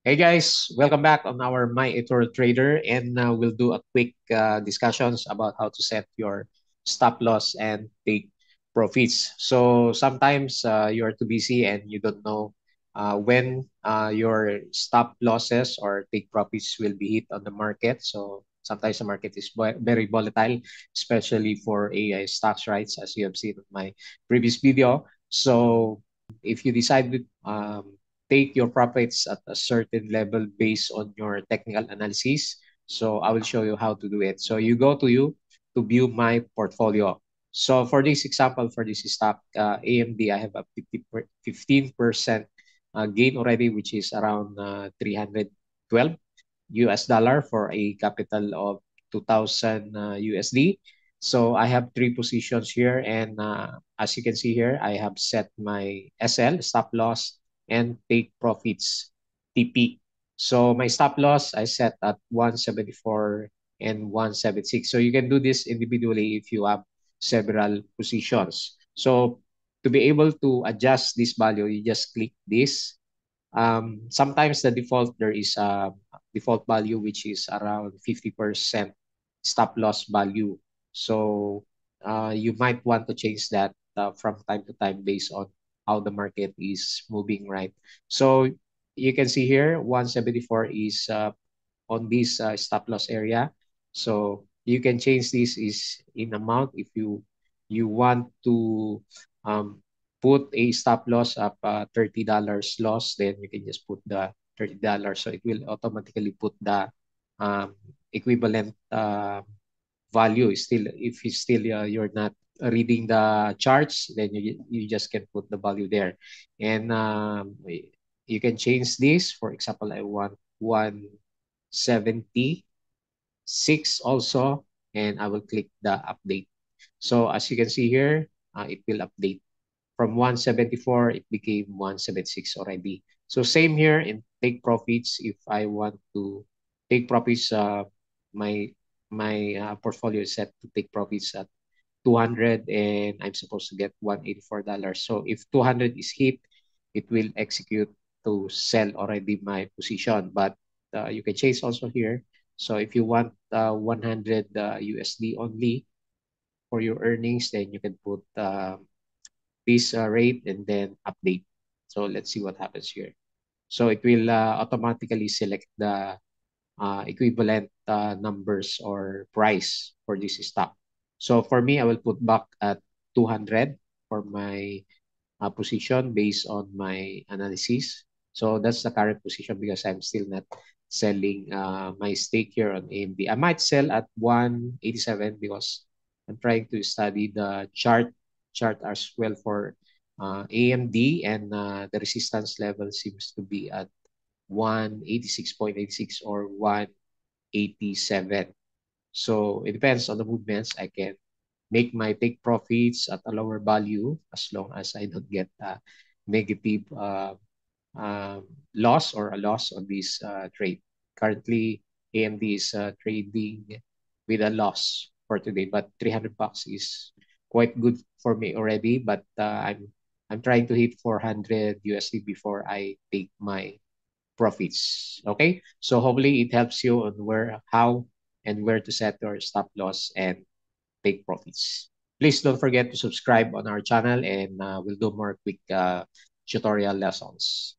Hey guys, welcome back on our My Electoral Trader, and we'll do a quick discussions about how to set your stop loss and take profits. So sometimes you're too busy and you don't know when your stop losses or take profits will be hit on the market. So sometimes the market is very volatile, especially for AI stocks, right? As you have seen in my previous video. So if you decide to take your profits at a certain level based on your technical analysis. So I will show you how to do it. So you go to view my portfolio. So for this example, for this stock, AMD, I have a 15% gain already, which is around 312 US dollar for a capital of 2000 USD. So I have three positions here, and as you can see here, I have set my SL, stop loss, and take profits, TP. So my stop loss I set at 174 and 176. So you can do this individually if you have several positions. So to be able to adjust this value, you just click this. Sometimes the default, there is a default value which is around 50% stop loss value. So you might want to change that from time to time based on how the market is moving, right? So you can see here 174 is on this stop loss area. So you can change this is in amount if you want to um, put a stop loss of $30 loss, then you can just put the $30. So it will automatically put the equivalent value. Still, if it's still you're not reading the charts, then you just can put the value there, and you can change this. For example, I want 176 also, and I will click the update. So as you can see here, it will update. From 174, it became 176 already. So same here in take profits. If I want to take profits, my portfolio is set to take profits at 200, and I'm supposed to get $184. So if 200 is hit, it will execute to sell already my position. But you can chase also here. So if you want 100 USD only for your earnings, then you can put this rate and then update. So let's see what happens here. So it will automatically select the equivalent numbers or price for this stock. So for me, I will put back at 200 for my position based on my analysis. So that's the current position because I'm still not selling my stake here on AMD. I might sell at 187 because I'm trying to study the chart as well for AMD, and the resistance level seems to be at 186.86 or 187. So it depends on the movements. I can make my take profits at a lower value as long as I don't get a negative loss or a loss on this trade. Currently, AMD is trading with a loss for today, but 300 bucks is quite good for me already. But I'm trying to hit 400 USD before I take my profits. Okay, so hopefully it helps you on how, and where to set your stop loss and take profits. Please don't forget to subscribe on our channel, and we'll do more quick tutorial lessons.